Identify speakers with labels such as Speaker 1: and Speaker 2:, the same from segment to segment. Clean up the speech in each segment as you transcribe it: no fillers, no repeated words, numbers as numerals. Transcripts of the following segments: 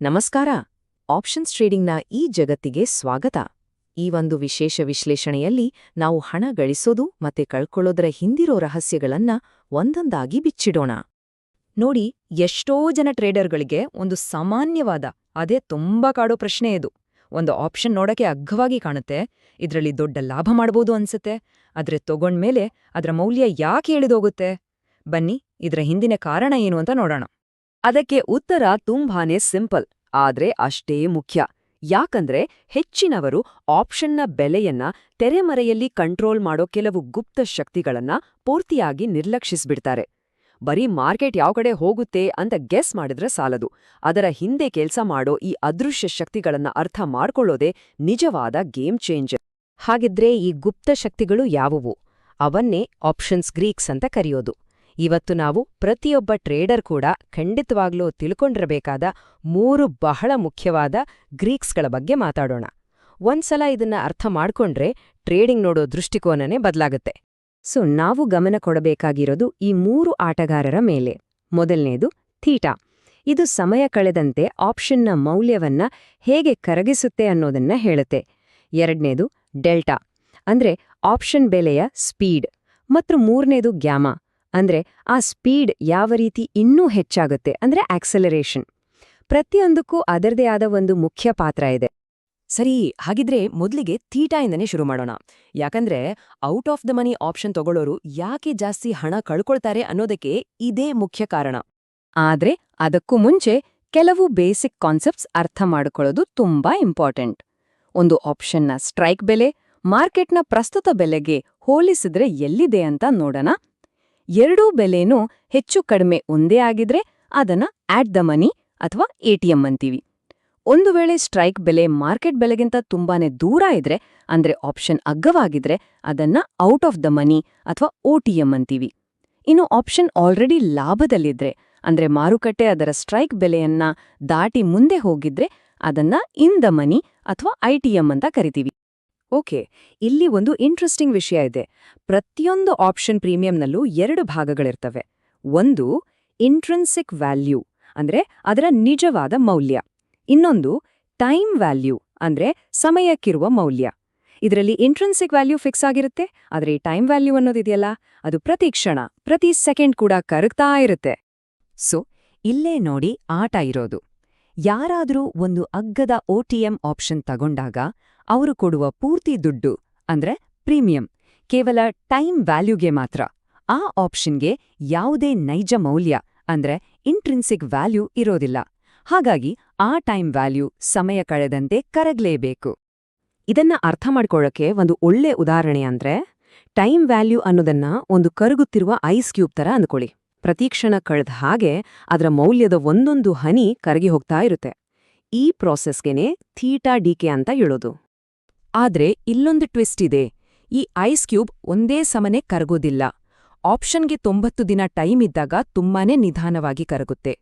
Speaker 1: ನಮಸ್ಕಾರ. ಆಪ್ಷನ್ಸ್ ಟ್ರೇಡಿಂಗ್ನ ಈ ಜಗತ್ತಿಗೆ ಸ್ವಾಗತ. ಈ ಒಂದು ವಿಶೇಷ ವಿಶ್ಲೇಷಣೆಯಲ್ಲಿ ನಾವು ಹಣ ಗಳಿಸೋದು ಮತ್ತೆ ಕಳ್ಕೊಳ್ಳೋದರ ಹಿಂದಿರೋ ರಹಸ್ಯಗಳನ್ನ ಒಂದೊಂದಾಗಿ ಬಿಚ್ಚಿಡೋಣ. ನೋಡಿ, ಎಷ್ಟೋ ಜನ ಟ್ರೇಡರ್ಗಳಿಗೆ ಒಂದು ಸಾಮಾನ್ಯವಾದ, ಅದೇ ತುಂಬಾ ಕಾಡೋ ಪ್ರಶ್ನೆ ಇದು. ಒಂದು ಆಪ್ಷನ್ ನೋಡಕ್ಕೆ ಅಗ್ಗವಾಗಿ ಕಾಣುತ್ತೆ, ಇದ್ರಲ್ಲಿ ದೊಡ್ಡ ಲಾಭ ಮಾಡ್ಬೋದು ಅನ್ಸುತ್ತೆ, ಆದ್ರೆ ತಗೊಂಡ್ಮೇಲೆ ಅದರ ಮೌಲ್ಯ ಯಾಕೆ ಇಳಿದೋಗುತ್ತೆ? ಬನ್ನಿ, ಇದರ ಹಿಂದಿನ ಕಾರಣ ಏನು ಅಂತ ನೋಡೋಣ. ಅದಕ್ಕೆ ಉತ್ತರ ತುಂಬಾನೇ ಸಿಂಪಲ್, ಆದ್ರೆ ಅಷ್ಟೇ ಮುಖ್ಯ. ಯಾಕಂದ್ರೆ ಹೆಚ್ಚಿನವರು ಆಪ್ಷನ್ನ ಬೆಲೆಯನ್ನ ತೆರೆಮರೆಯಲ್ಲಿ ಕಂಟ್ರೋಲ್ ಮಾಡೋ ಕೆಲವು ಗುಪ್ತ ಶಕ್ತಿಗಳನ್ನ ಪೂರ್ತಿಯಾಗಿ ನಿರ್ಲಕ್ಷಿಸ್ಬಿಡ್ತಾರೆ. ಬರೀ ಮಾರ್ಕೆಟ್ ಯಾವ ಕಡೆ ಹೋಗುತ್ತೆ ಅಂತ ಗೆಸ್ ಮಾಡಿದ್ರೆ ಸಾಲದು, ಅದರ ಹಿಂದೆ ಕೆಲ್ಸ ಮಾಡೋ ಈ ಅದೃಶ್ಯ ಶಕ್ತಿಗಳನ್ನ ಅರ್ಥ ಮಾಡ್ಕೊಳ್ಳೋದೇ ನಿಜವಾದ ಗೇಮ್ ಚೇಂಜರ್. ಹಾಗಿದ್ರೆ ಈ ಗುಪ್ತ ಶಕ್ತಿಗಳು ಯಾವುವು? ಅವನ್ನೇ ಆಪ್ಷನ್ಸ್ ಗ್ರೀಕ್ಸ್ ಅಂತ ಕರೆಯೋದು. ಇವತ್ತು ನಾವು ಪ್ರತಿಯೊಬ್ಬ ಟ್ರೇಡರ್ ಕೂಡ ಖಂಡಿತವಾಗ್ಲೂ ತಿಳ್ಕೊಂಡಿರಬೇಕಾದ 3 ಬಹಳ ಮುಖ್ಯವಾದ ಗ್ರೀಕ್ಸ್ಗಳ ಬಗ್ಗೆ ಮಾತಾಡೋಣ. ಒಂದ್ಸಲ ಇದನ್ನ ಅರ್ಥ ಮಾಡ್ಕೊಂಡ್ರೆ ಟ್ರೇಡಿಂಗ್ ನೋಡೋ ದೃಷ್ಟಿಕೋನನೇ ಬದಲಾಗುತ್ತೆ. ನಾವು ಗಮನ ಕೊಡಬೇಕಾಗಿರೋದು ಈ 3 ಆಟಗಾರರ ಮೇಲೆ. ಮೊದಲನೇದು ಥೀಟಾ. ಇದು ಸಮಯ ಕಳೆದಂತೆ ಆಪ್ಷನ್ನ ಮೌಲ್ಯವನ್ನ ಹೇಗೆ ಕರಗಿಸುತ್ತೆ ಅನ್ನೋದನ್ನ ಹೇಳುತ್ತೆ. ಎರಡನೇದು ಡೆಲ್ಟಾ, ಅಂದ್ರೆ ಆಪ್ಷನ್ ಬೆಲೆಯ ಸ್ಪೀಡ್. ಮತ್ತು ಮೂರನೇದು ಗ್ಯಾಮಾ, ಅಂದ್ರೆ ಆ ಸ್ಪೀಡ್ ಯಾವ ರೀತಿ ಇನ್ನೂ ಹೆಚ್ಚಾಗುತ್ತೆ, ಅಂದ್ರೆ ಆಕ್ಸಲರೇಷನ್. ಪ್ರತಿಯೊಂದಕ್ಕೂ ಅದರದೇ ಆದ ಒಂದು ಮುಖ್ಯ ಪಾತ್ರ ಇದೆ.
Speaker 2: ಸರಿ, ಹಾಗಿದ್ರೆ ಮೊದಲಿಗೆ ಥೀಟಾಯಿಂದನೇ ಶುರು ಮಾಡೋಣ. ಯಾಕಂದ್ರೆ out of the money option ತಗೊಳ್ಳೋರು ಯಾಕೆ ಜಾಸ್ತಿ ಹಣ ಕಳ್ಕೊಳ್ತಾರೆ ಅನ್ನೋದಕ್ಕೆ ಇದೇ ಮುಖ್ಯ ಕಾರಣ.
Speaker 1: ಆದ್ರೆ ಅದಕ್ಕೂ ಮುಂಚೆ ಕೆಲವು ಬೇಸಿಕ್ ಕಾನ್ಸೆಪ್ಟ್ಸ್ ಅರ್ಥ ಮಾಡ್ಕೊಳ್ಳೋದು ತುಂಬಾ ಇಂಪಾರ್ಟೆಂಟ್. ಒಂದು ಆಪ್ಷನ್ನ ಸ್ಟ್ರೈಕ್ ಬೆಲೆ ಮಾರ್ಕೆಟ್ನ ಪ್ರಸ್ತುತ ಬೆಲೆಗೆ ಹೋಲಿಸಿದ್ರೆ ಎಲ್ಲಿದೆ ಅಂತ ನೋಡೋಣ. ಎರಡೂ ಬೆಲೆನೂ ಹೆಚ್ಚು ಕಡಿಮೆ ಒಂದೇ ಆಗಿದ್ರೆ ಅದನ್ನ ಆಟ್ ದ ಮನಿ ಅಥವಾ ಎಟಿಎಂ ಅಂತೀವಿ. ಒಂದು ವೇಳೆ ಸ್ಟ್ರೈಕ್ ಬೆಲೆ ಮಾರ್ಕೆಟ್ ಬೆಲೆಗಿಂತ ತುಂಬಾನೇ ದೂರ ಇದ್ರೆ, ಅಂದ್ರೆ ಆಪ್ಷನ್ ಅಗ್ಗವಾಗಿದ್ರೆ, ಅದನ್ನ ಔಟ್ ಆಫ್ ದ ಮನಿ ಅಥವಾ ಒಟಿಎಂ ಅಂತೀವಿ. ಇನ್ನು ಆಪ್ಷನ್ ಆಲ್ರೆಡಿ ಲಾಭದಲ್ಲಿದ್ರೆ, ಅಂದ್ರೆ ಮಾರುಕಟ್ಟೆ ಅದರ ಸ್ಟ್ರೈಕ್ ಬೆಲೆಯನ್ನ ದಾಟಿ ಮುಂದೆ ಹೋಗಿದ್ರೆ, ಅದನ್ನ ಇನ್ ದ ಮನಿ ಅಥವಾ ಐಟಿಎಂ ಅಂತ ಕರಿತೀವಿ. ಓಕೆ, ಇಲ್ಲಿ ಒಂದು ಇಂಟ್ರೆಸ್ಟಿಂಗ್ ವಿಷಯ ಇದೆ. ಪ್ರತಿಯೊಂದು ಆಪ್ಷನ್ ಪ್ರೀಮಿಯಂನಲ್ಲೂ 2 ಭಾಗಗಳಿರ್ತವೆ. ಒಂದು ಇಂಟ್ರೆನ್ಸಿಕ್ ವ್ಯಾಲ್ಯೂ, ಅಂದ್ರೆ ಅದರ ನಿಜವಾದ ಮೌಲ್ಯ. ಇನ್ನೊಂದು ಟೈಮ್ ವ್ಯಾಲ್ಯೂ, ಅಂದ್ರೆ ಸಮಯಕ್ಕಿರುವ ಮೌಲ್ಯ. ಇದರಲ್ಲಿ ಇಂಟ್ರೆನ್ಸಿಕ್ ವ್ಯಾಲ್ಯೂ ಫಿಕ್ಸ್ ಆಗಿರುತ್ತೆ, ಆದರೆ ಟೈಮ್ ವ್ಯಾಲ್ಯೂ ಅನ್ನೋದಿದೆಯಲ್ಲ, ಅದು ಪ್ರತಿ ಕ್ಷಣ, ಪ್ರತಿ ಸೆಕೆಂಡ್ ಕೂಡ ಕರಗ್ತಾ ಇರುತ್ತೆ. ಇಲ್ಲೇ ನೋಡಿ ಆಟ ಇರೋದು. ಯಾರಾದ್ರೂ ಒಂದು ಅಗ್ಗದ ಒಟಿಎಂ ಆಪ್ಷನ್ ತಗೊಂಡಾಗ ಅವರು ಕೊಡುವ ಪೂರ್ತಿ ದುಡ್ಡು, ಅಂದ್ರೆ ಪ್ರೀಮಿಯಂ, ಕೇವಲ ಟೈಮ್ ವ್ಯಾಲ್ಯೂಗೆ ಮಾತ್ರ. ಆ ಆಪ್ಷನ್ಗೆ ಯಾವುದೇ ನೈಜ ಮೌಲ್ಯ, ಅಂದ್ರೆ ಇಂಟ್ರಿನ್ಸಿಕ್ ವ್ಯಾಲ್ಯೂ ಇರೋದಿಲ್ಲ. ಹಾಗಾಗಿ ಆ ಟೈಮ್ ವ್ಯಾಲ್ಯೂ ಸಮಯ ಕಳೆದಂತೆ ಕರಗ್ಲೇಬೇಕು. ಇದನ್ನ ಅರ್ಥ ಮಾಡ್ಕೊಳ್ಳೋಕೆ ಒಂದು ಒಳ್ಳೆ ಉದಾಹರಣೆ ಅಂದ್ರೆ, ಟೈಮ್ ವ್ಯಾಲ್ಯೂ ಅನ್ನೋದನ್ನ ಒಂದು ಕರಗುತ್ತಿರುವ ಐಸ್ ಕ್ಯೂಬ್ ತರ ಅಂದ್ಕೊಳ್ಳಿ. ಪ್ರತಿಕ್ಷಣ ಕಳೆದ ಹಾಗೆ ಅದರ ಮೌಲ್ಯದ ಒಂದೊಂದು ಹನಿ ಕರಗಿ ಹೋಗ್ತಾ ಇರುತ್ತೆ. ಈ ಪ್ರಾಸೆಸ್ಗೆನೆ ಥೀಟಾ ಡಿಕೆ ಅಂತ ಹೇಳೋದು. ಆದ್ರೆ ಇಲ್ಲೊಂದು ಟ್ವಿಸ್ಟ್ ಇದೆ. ಈ ಐಸ್ ಕ್ಯೂಬ್ ಒಂದೇ ಸಮನೆ ಕರಗೋದಿಲ್ಲ. ಆಪ್ಷನ್ಗೆ 90 ದಿನ ಟೈಮ್ ಇದ್ದಾಗ ತುಂಬಾನೇ ನಿಧಾನವಾಗಿ ಕರಗುತ್ತೆ.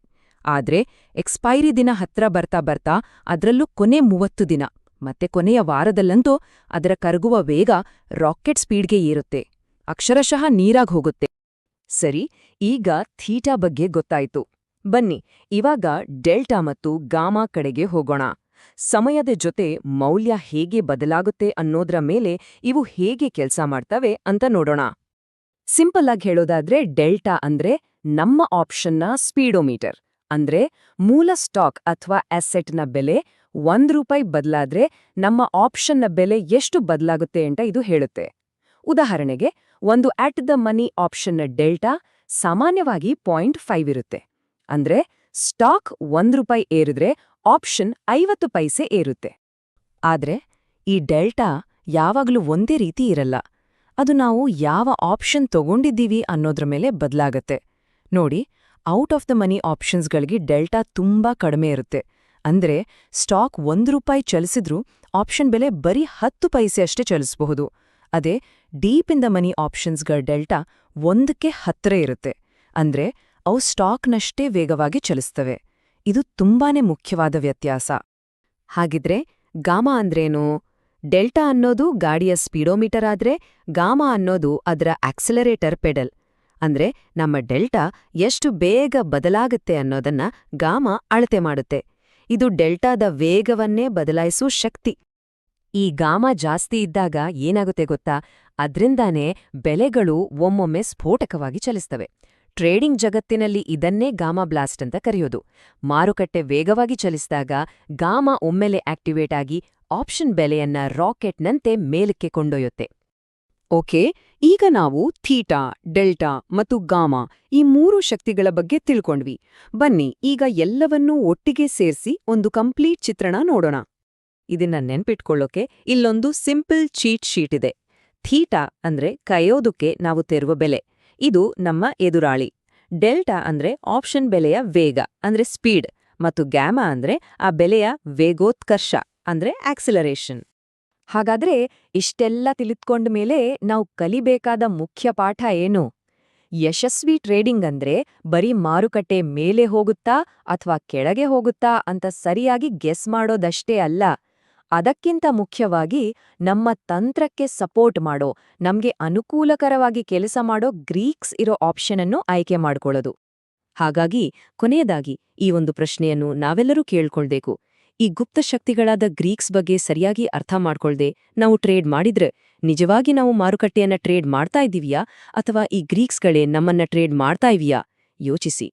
Speaker 1: ಆದ್ರೆ ಎಕ್ಸ್ಪೈರಿ ದಿನ ಹತ್ರ ಬರ್ತಾ ಬರ್ತಾ ಅದ್ರಲ್ಲೂ ಕೊನೆ 30 ದಿನ ಮತ್ತೆ ಕೊನೆಯ ವಾರದಲ್ಲಂತೂ ಅದರ ಕರಗುವ ವೇಗ ರಾಕೆಟ್ ಸ್ಪೀಡ್ಗೆ ಏರುತ್ತೆ, ಅಕ್ಷರಶಃ ನೀರಾಗ್ ಹೋಗುತ್ತೆ. ಸರಿ, ಈಗ ಥೀಟಾ ಬಗ್ಗೆ ಗೊತ್ತಾಯ್ತು. ಬನ್ನಿ ಇವಾಗ ಡೆಲ್ಟಾ ಮತ್ತು ಗಾಮಾ ಕಡೆಗೆ ಹೋಗೋಣ. ಸಮಯದ ಜೊತೆ ಮೌಲ್ಯ ಹೇಗೆ ಬದಲಾಗುತ್ತೆ ಅನ್ನೋದ್ರ ಮೇಲೆ ಇವು ಹೇಗೆ ಕೆಲ್ಸ ಮಾಡ್ತವೆ ಅಂತ ನೋಡೋಣ. ಸಿಂಪಲ್ ಆಗಿ ಹೇಳೋದಾದ್ರೆ, ಡೆಲ್ಟಾ ಅಂದ್ರೆ ನಮ್ಮ ಆಪ್ಷನ್ನ ಸ್ಪೀಡೋಮೀಟರ್. ಅಂದ್ರೆ ಮೂಲ ಸ್ಟಾಕ್ ಅಥವಾ ಅಸೆಟ್ನ ಬೆಲೆ ₹1 ಬದಲಾದ್ರೆ ನಮ್ಮ ಆಪ್ಷನ್ನ ಬೆಲೆ ಎಷ್ಟು ಬದಲಾಗುತ್ತೆ ಅಂತ ಇದು ಹೇಳುತ್ತೆ. ಉದಾಹರಣೆಗೆ, ಒಂದು ಅಟ್ ದ ಮನಿ ಆಪ್ಷನ್ನ ಡೆಲ್ಟಾ ಸಾಮಾನ್ಯವಾಗಿ 0.5 ಇರುತ್ತೆ. ಅಂದ್ರೆ ಸ್ಟಾಕ್ ₹1 ಏರಿದ್ರೆ ಆಪ್ಷನ್ 50 ಪೈಸೆ ಏರುತ್ತೆ. ಆದ್ರೆ ಈ ಡೆಲ್ಟಾ ಯಾವಾಗಲೂ ಒಂದೇ ರೀತಿ ಇರಲ್ಲ. ಅದು ನಾವು ಯಾವ ಆಪ್ಷನ್ ತಗೊಂಡಿದ್ದೀವಿ ಅನ್ನೋದ್ರ ಮೇಲೆ ಬದಲಾಗತ್ತೆ. ನೋಡಿ, ಔಟ್ ಆಫ್ ದ ಮನಿ ಆಪ್ಷನ್ಸ್ಗಳಿಗೆ ಡೆಲ್ಟಾ ತುಂಬಾ ಕಡಿಮೆ ಇರುತ್ತೆ. ಅಂದ್ರೆ ಸ್ಟಾಕ್ ₹1 ಚಲಿಸಿದ್ರೂ ಆಪ್ಷನ್ ಬೆಲೆ ಬರೀ 10 ಪೈಸೆ ಅಷ್ಟೇ ಚಲಿಸಬಹುದು. ಅದೇ ಡೀಪ್ ಇನ್ ದ ಮನಿ ಆಪ್ಷನ್ಸ್ಗಳ ಡೆಲ್ಟಾ 1ಕ್ಕೆ ಹತ್ತಿರ ಇರುತ್ತೆ. ಅಂದ್ರೆ ಅವು ಸ್ಟಾಕ್ನಷ್ಟೇ ವೇಗವಾಗಿ ಚಲಿಸ್ತವೆ. ಇದು ತುಂಬಾನೇ ಮುಖ್ಯವಾದ ವ್ಯತ್ಯಾಸ. ಹಾಗಿದ್ರೆ ಗಾಮಾ ಅಂದ್ರೇನು? ಡೆಲ್ಟಾ ಅನ್ನೋದು ಗಾಡಿಯ ಸ್ಪೀಡೋಮೀಟರ್ ಆದ್ರೆ ಗಾಮಾ ಅನ್ನೋದು ಅದರ ಆಕ್ಸಲರೇಟರ್ ಪೆಡಲ್. ಅಂದ್ರೆ ನಮ್ಮ ಡೆಲ್ಟಾ ಎಷ್ಟು ಬೇಗ ಬದಲಾಗುತ್ತೆ ಅನ್ನೋದನ್ನ ಗಾಮಾ ಅಳತೆ ಮಾಡುತ್ತೆ.
Speaker 2: ಇದು ಡೆಲ್ಟಾದ ವೇಗವನ್ನೇ ಬದಲಾಯಿಸೋ ಶಕ್ತಿ. ಈ ಗಾಮಾ ಜಾಸ್ತಿ ಇದ್ದಾಗ ಏನಾಗುತ್ತೆ ಗೊತ್ತಾ? ಅದ್ರಿಂದಾನೇ ಬೆಲೆಗಳು ಒಮ್ಮೊಮ್ಮೆ ಸ್ಫೋಟಕವಾಗಿ ಚಲಿಸ್ತವೆ. ಟ್ರೇಡಿಂಗ್ ಜಗತ್ತಿನಲ್ಲಿ ಇದನ್ನೇ ಗಾಮಾ ಬ್ಲಾಸ್ಟ್ ಅಂತ ಕರೆಯೋದು. ಮಾರುಕಟ್ಟೆ ವೇಗವಾಗಿ ಚಲಿಸಿದಾಗ ಗಾಮಾ ಒಮ್ಮೆಲೆ ಆಕ್ಟಿವೇಟ್ ಆಗಿ ಆಪ್ಷನ್ ಬೆಲೆಯನ್ನ ರಾಕೆಟ್ನಂತೆ ಮೇಲಕ್ಕೆ ಕೊಂಡೊಯ್ಯುತ್ತೆ.
Speaker 1: ಓಕೆ, ಈಗ ನಾವು ಥೀಟಾ, ಡೆಲ್ಟಾ ಮತ್ತು ಗಾಮಾ ಈ 3 ಶಕ್ತಿಗಳ ಬಗ್ಗೆ ತಿಳ್ಕೊಂಡ್ವಿ. ಬನ್ನಿ ಈಗ ಎಲ್ಲವನ್ನೂ ಒಟ್ಟಿಗೆ ಸೇರಿಸಿ ಒಂದು ಕಂಪ್ಲೀಟ್ ಚಿತ್ರಣ ನೋಡೋಣ.
Speaker 2: ಇದನ್ನ ನೆನ್ಪಿಟ್ಕೊಳ್ಳೋಕೆ ಇಲ್ಲೊಂದು ಸಿಂಪಲ್ ಚೀಟ್ ಶೀಟ್ ಇದೆ. ಥೀಟಾ ಅಂದ್ರೆ ಕಾಯೋದಕ್ಕೆ ನಾವು ತೆರುವ ಬೆಲೆ, ಇದು ನಮ್ಮ ಎದುರಾಳಿ. ಡೆಲ್ಟಾ ಅಂದ್ರೆ ಆಪ್ಷನ್ ಬೆಲೆಯ ವೇಗ ಅಂದ್ರೆ ಸ್ಪೀಡ್, ಮತ್ತು ಗ್ಯಾಮಾ ಅಂದ್ರೆ ಆ ಬೆಲೆಯ ವೇಗೋತ್ಕರ್ಷ ಅಂದ್ರೆ ಆಕ್ಸಿಲರೇಷನ್. ಹಾಗಾದ್ರೆ ಇಷ್ಟೆಲ್ಲ ತಿಳಿದುಕೊಂಡ ಮೇಲೆ ನಾವು ಕಲಿಬೇಕಾದ ಮುಖ್ಯ ಪಾಠ ಏನು? ಯಶಸ್ವಿ ಟ್ರೇಡಿಂಗ್ ಅಂದ್ರೆ ಬರೀ ಮಾರುಕಟ್ಟೆ ಮೇಲೆ ಹೋಗುತ್ತಾ ಅಥವಾ ಕೆಳಗೆ ಹೋಗುತ್ತಾ ಅಂತ ಸರಿಯಾಗಿ ಗೆಸ್ ಮಾಡೋದಷ್ಟೇ ಅಲ್ಲ. ಅದಕ್ಕಿಂತ ಮುಖ್ಯವಾಗಿ ನಮ್ಮ ತಂತ್ರಕ್ಕೆ ಸಪೋರ್ಟ್ ಮಾಡೋ, ನಮ್ಗೆ ಅನುಕೂಲಕರವಾಗಿ ಕೆಲಸ ಮಾಡೋ ಗ್ರೀಕ್ಸ್ ಇರೋ ಆಪ್ಷನ್ ಅನ್ನು ಆಯ್ಕೆ ಮಾಡ್ಕೊಳ್ಳೋದು. ಹಾಗಾಗಿ ಕೊನೆಯದಾಗಿ ಈ ಒಂದು ಪ್ರಶ್ನೆಯನ್ನು ನಾವೆಲ್ಲರೂ ಕೇಳ್ಕೊಳ್ಬೇಕು. ಈ ಗುಪ್ತ ಶಕ್ತಿಗಳಾದ ಗ್ರೀಕ್ಸ್ ಬಗ್ಗೆ ಸರಿಯಾಗಿ ಅರ್ಥ ಮಾಡ್ಕೊಳ್ದೆ ನಾವು ಟ್ರೇಡ್ ಮಾಡಿದ್ರೆ ನಿಜವಾಗಿ ನಾವು ಮಾರುಕಟ್ಟೆಯನ್ನ ಟ್ರೇಡ್ ಮಾಡ್ತಾ ಇದ್ದೀವಿಯಾ ಅಥವಾ ಈ ಗ್ರೀಕ್ಸ್ಗಳೇ ನಮ್ಮನ್ನ ಟ್ರೇಡ್ ಮಾಡ್ತಾ ಇವಿಯಾ? ಯೋಚಿಸಿ.